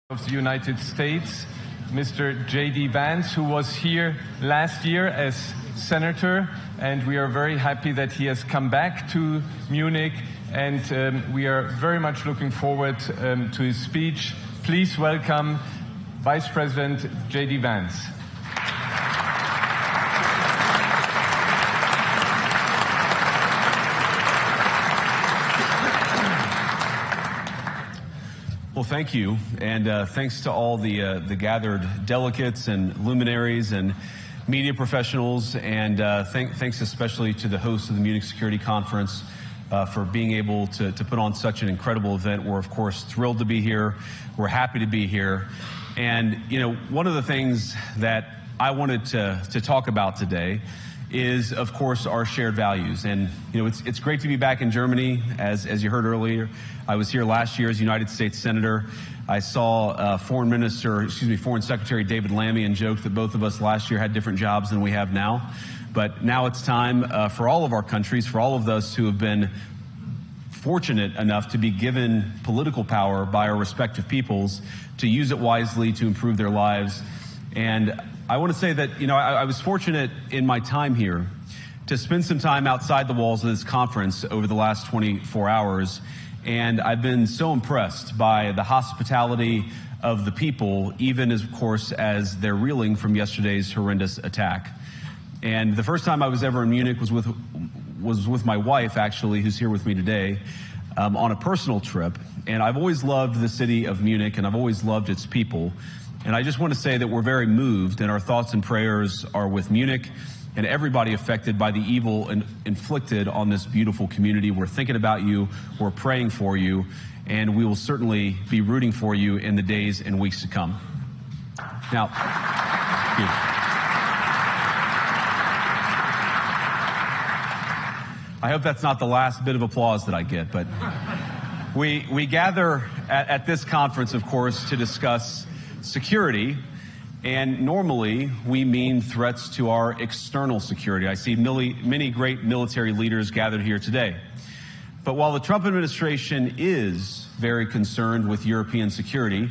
of the United States, Mr. J.D. Vance, who was here last year as senator, and we are very happy that he has come back to Munich, and we are very much looking forward to his speech. Please welcome Vice President J.D. Vance. Well, thank you, and thanks to all the gathered delegates and luminaries and media professionals, and thanks especially to the host of the Munich Security Conference for being able to put on such an incredible event. We're, of course, thrilled to be here. We're happy to be here. And, you know, one of the things that I wanted to talk about today is, of course, our shared values. And, you know, it's great to be back in Germany. As you heard earlier, I was here last year as United States Senator. I saw Foreign Secretary David Lammy and joked that both of us last year had different jobs than we have now. But now it's time for all of our countries, for all of us who have been fortunate enough to be given political power by our respective peoples, to use it wisely to improve their lives. And I want to say that, you know, I was fortunate in my time here to spend some time outside the walls of this conference over the last 24 hours. And I've been so impressed by the hospitality of the people, even as, of course, as they're reeling from yesterday's horrendous attack. And the first time I was ever in Munich was with my wife, actually, who's here with me today, on a personal trip. And I've always loved the city of Munich, and I've always loved its people. And I just want to say that we're very moved, and our thoughts and prayers are with Munich and everybody affected by the evil inflicted on this beautiful community. We're thinking about you, we're praying for you, and we will certainly be rooting for you in the days and weeks to come. Now, I hope that's not the last bit of applause that I get, but we gather at this conference, of course, to discuss security. And normally, we mean threats to our external security. I see many great military leaders gathered here today. But while the Trump administration is very concerned with European security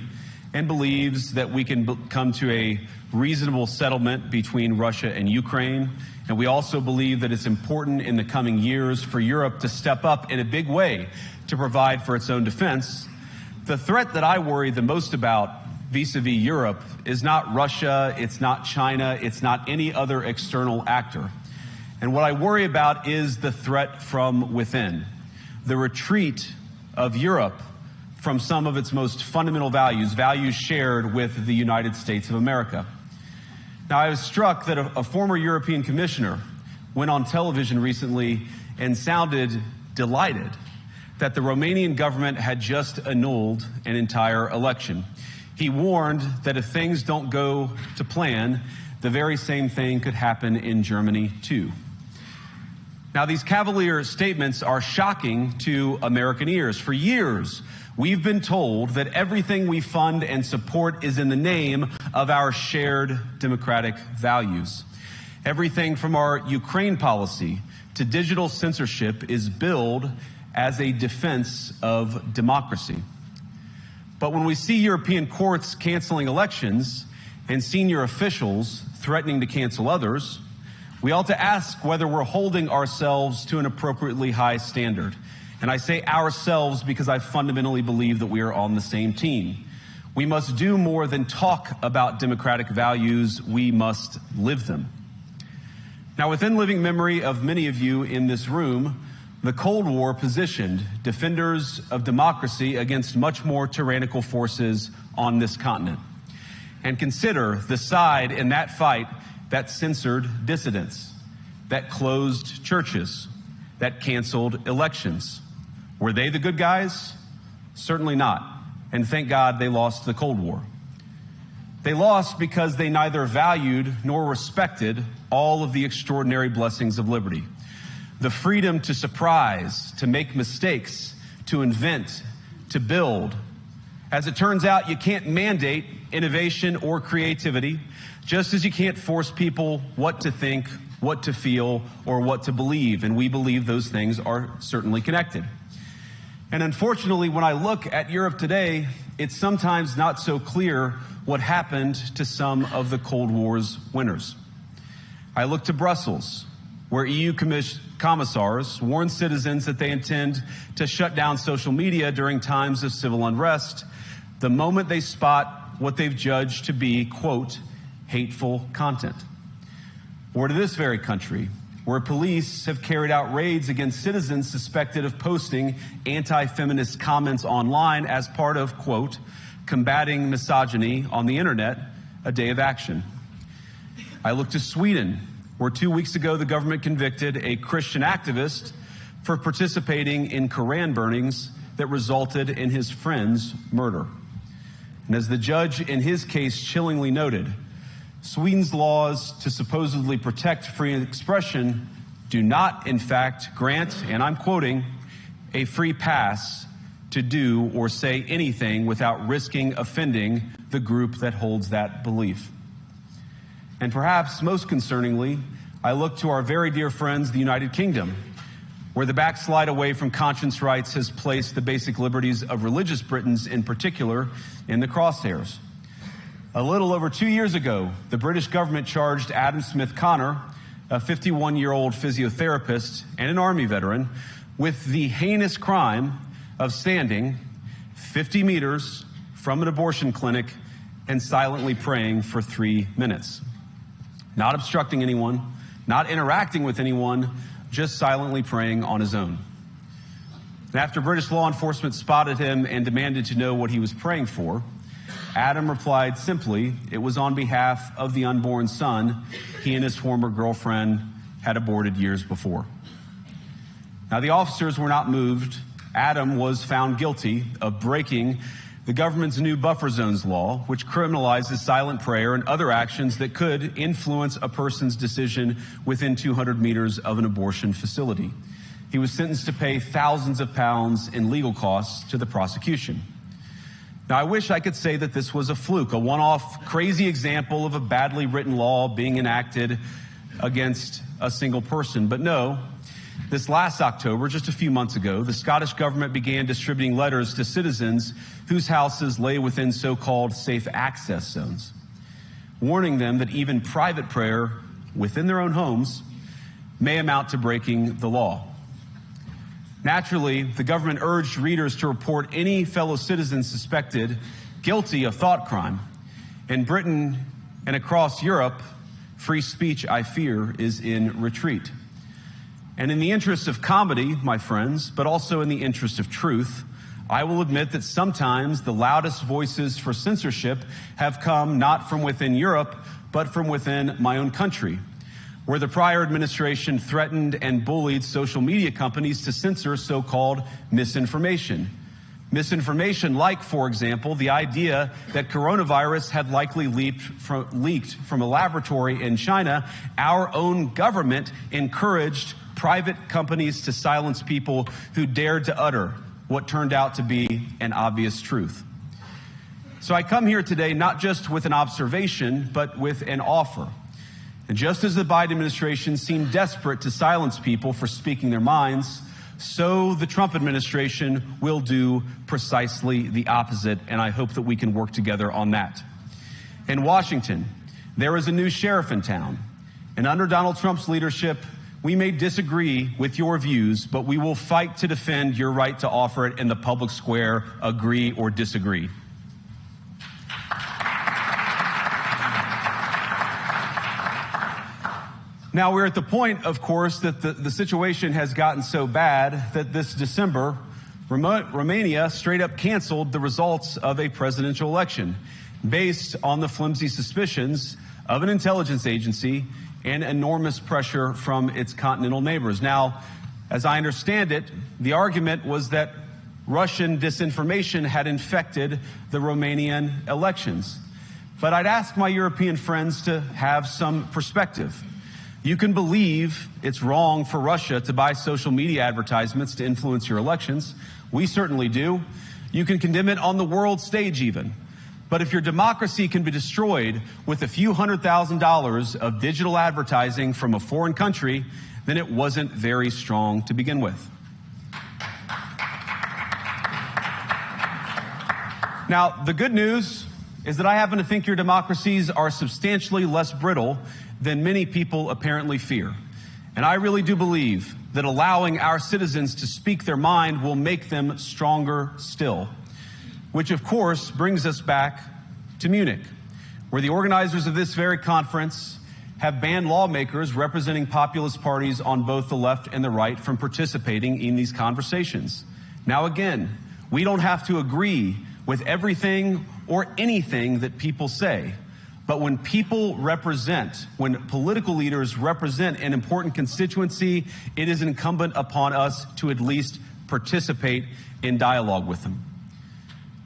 and believes that we can come to a reasonable settlement between Russia and Ukraine, and we also believe that it's important in the coming years for Europe to step up in a big way to provide for its own defense, the threat that I worry the most about vis-a-vis Europe is not Russia, it's not China, it's not any other external actor. And what I worry about is the threat from within, the retreat of Europe from some of its most fundamental values, values shared with the United States of America. Now, I was struck that a former European commissioner went on television recently and sounded delighted that the Romanian government had just annulled an entire election. He warned that if things don't go to plan, the very same thing could happen in Germany, too. Now, these cavalier statements are shocking to American ears. For years, we've been told that everything we fund and support is in the name of our shared democratic values. Everything from our Ukraine policy to digital censorship is billed as a defense of democracy. But when we see European courts canceling elections and senior officials threatening to cancel others, we ought to ask whether we're holding ourselves to an appropriately high standard. And I say ourselves because I fundamentally believe that we are on the same team. We must do more than talk about democratic values, we must live them. Now, within living memory of many of you in this room, the Cold War positioned defenders of democracy against much more tyrannical forces on this continent. And consider the side in that fight that censored dissidents, that closed churches, that canceled elections. Were they the good guys? Certainly not. And thank God they lost the Cold War. They lost because they neither valued nor respected all of the extraordinary blessings of liberty. The freedom to surprise, to make mistakes, to invent, to build. As it turns out, you can't mandate innovation or creativity, just as you can't force people what to think, what to feel, or what to believe. And we believe those things are certainly connected. And unfortunately, when I look at Europe today, it's sometimes not so clear what happened to some of the Cold War's winners. I look to Brussels, where EU commissars warn citizens that they intend to shut down social media during times of civil unrest the moment they spot what they've judged to be, quote, hateful content. Or to this very country, where police have carried out raids against citizens suspected of posting anti-feminist comments online as part of, quote, combating misogyny on the internet, a day of action. I look to Sweden, where 2 weeks ago the government convicted a Christian activist for participating in Koran burnings that resulted in his friend's murder. And as the judge in his case chillingly noted, Sweden's laws to supposedly protect free expression do not, in fact, grant, and I'm quoting, a free pass to do or say anything without risking offending the group that holds that belief. And perhaps most concerningly, I look to our very dear friends, the United Kingdom, where the backslide away from conscience rights has placed the basic liberties of religious Britons in particular in the crosshairs. A little over 2 years ago, the British government charged Adam Smith Connor, a 51-year-old physiotherapist and an Army veteran, with the heinous crime of standing 50 meters from an abortion clinic and silently praying for 3 minutes. Not obstructing anyone, not interacting with anyone, just silently praying on his own. And after British law enforcement spotted him and demanded to know what he was praying for, Adam replied simply, it was on behalf of the unborn son he and his former girlfriend had aborted years before. Now, the officers were not moved. Adam was found guilty of breaking the government's new buffer zones law, which criminalizes silent prayer and other actions that could influence a person's decision within 200 meters of an abortion facility. He was sentenced to pay thousands of pounds in legal costs to the prosecution. Now, I wish I could say that this was a fluke, a one-off crazy example of a badly written law being enacted against a single person. But no, this last October, just a few months ago, the Scottish government began distributing letters to citizens whose houses lay within so-called safe access zones, warning them that even private prayer within their own homes may amount to breaking the law. Naturally, the government urged readers to report any fellow citizens suspected guilty of thought crime. In Britain and across Europe, free speech, I fear, is in retreat. And in the interest of comedy, my friends, but also in the interest of truth, I will admit that sometimes the loudest voices for censorship have come not from within Europe, but from within my own country, where the prior administration threatened and bullied social media companies to censor so-called misinformation. Misinformation like, for example, the idea that coronavirus had likely leaked from a laboratory in China. Our own government encouraged private companies to silence people who dared to utter what turned out to be an obvious truth. So I come here today not just with an observation, but with an offer. And just as the Biden administration seemed desperate to silence people for speaking their minds, so the Trump administration will do precisely the opposite, and I hope that we can work together on that. In Washington, there is a new sheriff in town, and under Donald Trump's leadership, we may disagree with your views, but we will fight to defend your right to offer it in the public square, agree or disagree. Now, we're at the point, of course, that the situation has gotten so bad that this December, Romania straight up canceled the results of a presidential election based on the flimsy suspicions of an intelligence agency and enormous pressure from its continental neighbors. Now, as I understand it, the argument was that Russian disinformation had infected the Romanian elections. But I'd ask my European friends to have some perspective. You can believe it's wrong for Russia to buy social media advertisements to influence your elections. We certainly do. You can condemn it on the world stage even. But if your democracy can be destroyed with a few $100,000 of digital advertising from a foreign country, then it wasn't very strong to begin with. Now, the good news is that I happen to think your democracies are substantially less brittle than many people apparently fear. And I really do believe that allowing our citizens to speak their mind will make them stronger still. Which, of course, brings us back to Munich, where the organizers of this very conference have banned lawmakers representing populist parties on both the left and the right from participating in these conversations. Now, again, we don't have to agree with everything or anything that people say. But when people represent, when political leaders represent an important constituency, it is incumbent upon us to at least participate in dialogue with them.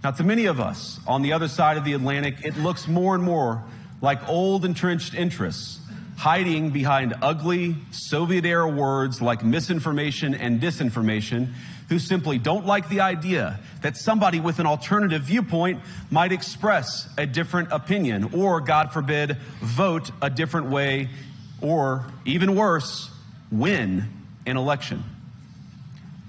Now, to many of us on the other side of the Atlantic, it looks more and more like old entrenched interests hiding behind ugly Soviet-era words like misinformation and disinformation, who simply don't like the idea that somebody with an alternative viewpoint might express a different opinion or, God forbid, vote a different way or, even worse, win an election.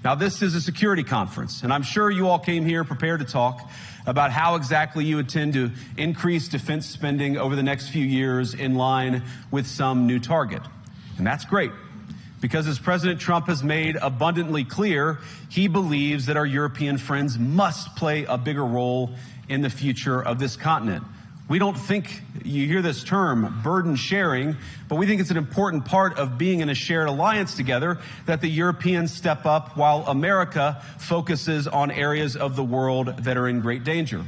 Now, this is a security conference, and I'm sure you all came here prepared to talk about how exactly you intend to increase defense spending over the next few years in line with some new target. And that's great, because as President Trump has made abundantly clear, he believes that our European friends must play a bigger role in the future of this continent. We don't think, you hear this term, burden sharing, but we think it's an important part of being in a shared alliance together that the Europeans step up while America focuses on areas of the world that are in great danger.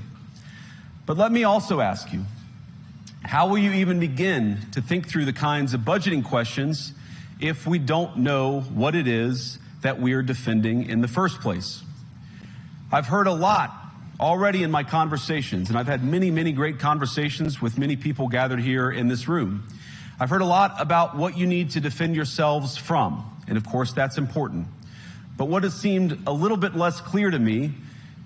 But let me also ask you, how will you even begin to think through the kinds of budgeting questions if we don't know what it is that we're defending in the first place? I've heard a lot already in my conversations, and I've had many, many great conversations with many people gathered here in this room. I've heard a lot about what you need to defend yourselves from, and of course that's important. But what has seemed a little bit less clear to me,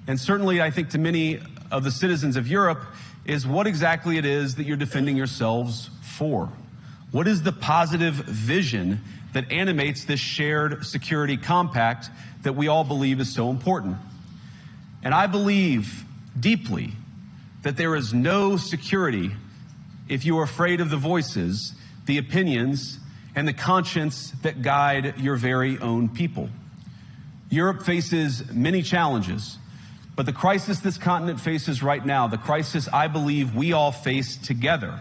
and certainly I think to many of the citizens of Europe, is what exactly it is that you're defending yourselves for. What is the positive vision that animates this shared security compact that we all believe is so important? And I believe deeply that there is no security if you are afraid of the voices, the opinions, and the conscience that guide your very own people. Europe faces many challenges, but the crisis this continent faces right now, the crisis I believe we all face together,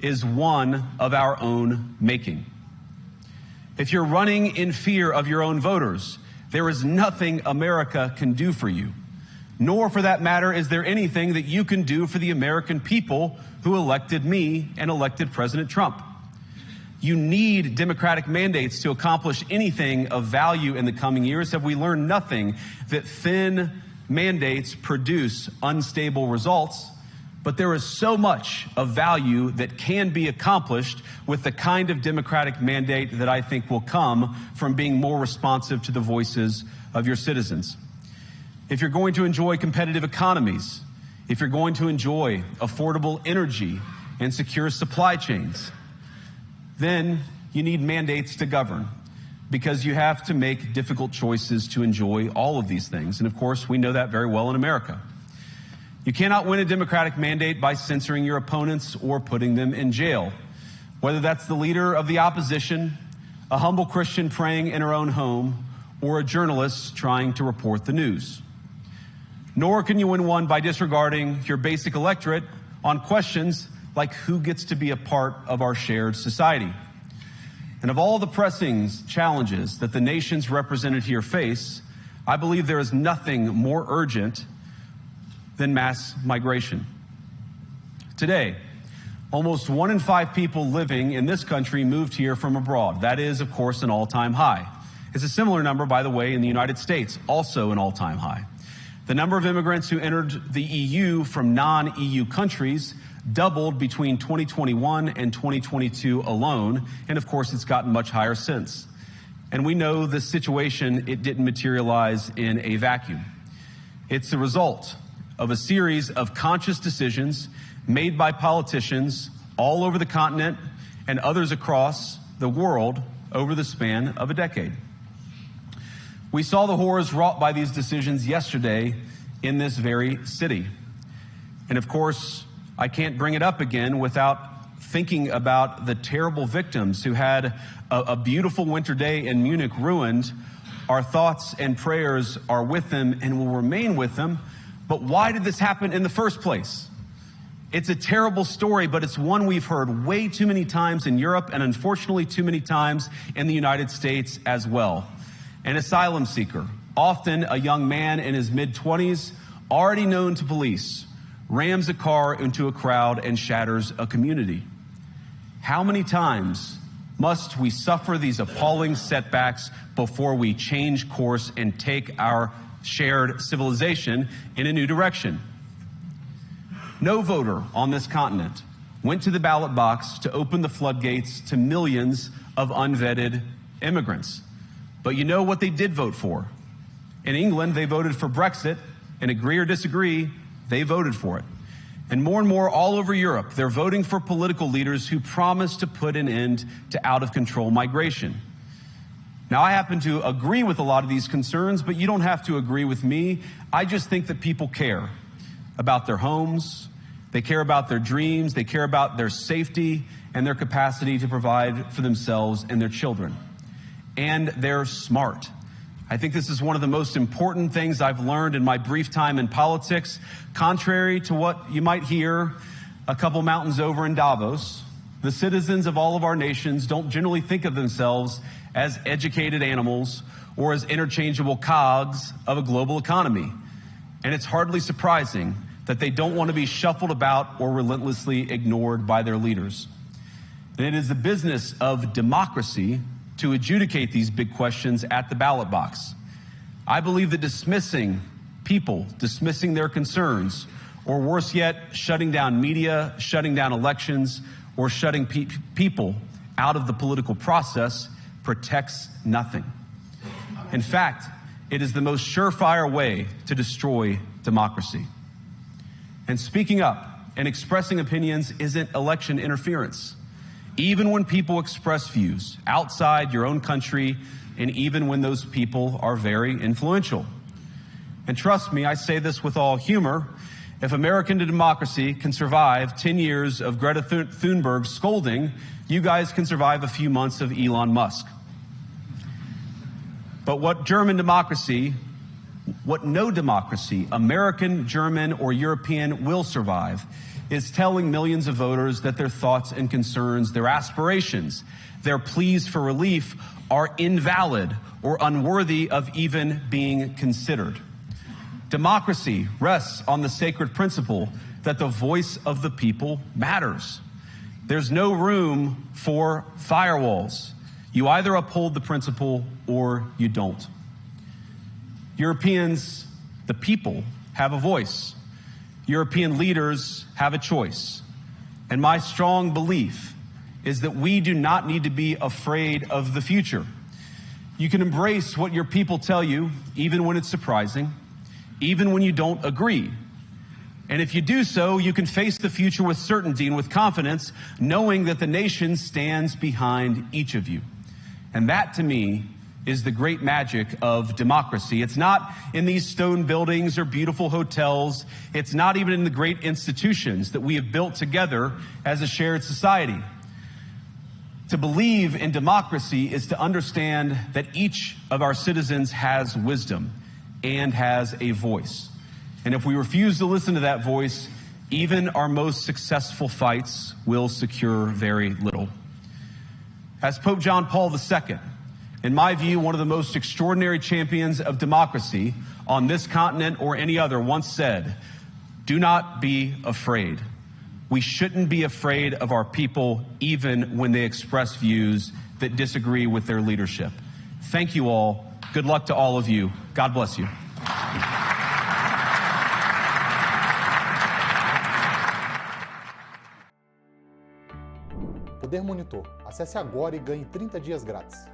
is one of our own making. If you're running in fear of your own voters, there is nothing America can do for you. Nor, for that matter, is there anything that you can do for the American people who elected me and elected President Trump. You need democratic mandates to accomplish anything of value in the coming years. Have we learned nothing that thin mandates produce unstable results? But there is so much of value that can be accomplished with the kind of democratic mandate that I think will come from being more responsive to the voices of your citizens. If you're going to enjoy competitive economies, if you're going to enjoy affordable energy and secure supply chains, then you need mandates to govern, because you have to make difficult choices to enjoy all of these things. And of course, we know that very well in America. You cannot win a democratic mandate by censoring your opponents or putting them in jail, whether that's the leader of the opposition, a humble Christian praying in her own home, or a journalist trying to report the news. Nor can you win one by disregarding your basic electorate on questions like who gets to be a part of our shared society. And of all the pressing challenges that the nations represented here face, I believe there is nothing more urgent than mass migration. Today, almost 1 in 5 people living in this country moved here from abroad. That is, of course, an all-time high. It's a similar number, by the way, in the United States, also an all-time high. The number of immigrants who entered the EU from non-EU countries doubled between 2021 and 2022 alone, and of course it's gotten much higher since. And we know this situation, it didn't materialize in a vacuum. It's the result of a series of conscious decisions made by politicians all over the continent and others across the world over the span of a decade. We saw the horrors wrought by these decisions yesterday in this very city. And of course, I can't bring it up again without thinking about the terrible victims who had a beautiful winter day in Munich ruined. Our thoughts and prayers are with them and will remain with them. But why did this happen in the first place? It's a terrible story, but it's one we've heard way too many times in Europe and unfortunately too many times in the United States as well. An asylum seeker, often a young man in his mid-20s, already known to police, rams a car into a crowd and shatters a community. How many times must we suffer these appalling setbacks before we change course and take our shared civilization in a new direction? No voter on this continent went to the ballot box to open the floodgates to millions of unvetted immigrants. But you know what they did vote for? In England, they voted for Brexit, and agree or disagree, they voted for it. And more all over Europe, they're voting for political leaders who promise to put an end to out-of-control migration. Now, I happen to agree with a lot of these concerns, but you don't have to agree with me. I just think that people care about their homes, they care about their dreams, they care about their safety and their capacity to provide for themselves and their children. And they're smart. I think this is one of the most important things I've learned in my brief time in politics. Contrary to what you might hear a couple mountains over in Davos, the citizens of all of our nations don't generally think of themselves as educated animals or as interchangeable cogs of a global economy. And it's hardly surprising that they don't want to be shuffled about or relentlessly ignored by their leaders. And it is the business of democracy to adjudicate these big questions at the ballot box. I believe that dismissing people, dismissing their concerns, or worse yet, shutting down media, shutting down elections, or shutting people out of the political process protects nothing. In fact, it is the most surefire way to destroy democracy. And speaking up and expressing opinions isn't election interference. Even when people express views outside your own country, and even when those people are very influential. And trust me, I say this with all humor, if American democracy can survive 10 years of Greta Thunberg scolding, you guys can survive a few months of Elon Musk. But what no democracy, American, German, or European, will survive is telling millions of voters that their thoughts and concerns, their aspirations, their pleas for relief are invalid or unworthy of even being considered. Democracy rests on the sacred principle that the voice of the people matters. There's no room for firewalls. You either uphold the principle or you don't. Europeans, the people, have a voice. European leaders have a choice. And my strong belief is that we do not need to be afraid of the future. You can embrace what your people tell you, even when it's surprising, even when you don't agree. And if you do so, you can face the future with certainty and with confidence, knowing that the nation stands behind each of you. And that, to me, is the great magic of democracy. It's not in these stone buildings or beautiful hotels. It's not even in the great institutions that we have built together as a shared society. To believe in democracy is to understand that each of our citizens has wisdom and has a voice. And if we refuse to listen to that voice, even our most successful fights will secure very little. As Pope John Paul II, in my view, one of the most extraordinary champions of democracy on this continent or any other, once said, "Do not be afraid." We shouldn't be afraid of our people, even when they express views that disagree with their leadership. Thank you all. Good luck to all of you. God bless you. Poder Monitor. Acesse agora e ganhe 30 dias grátis.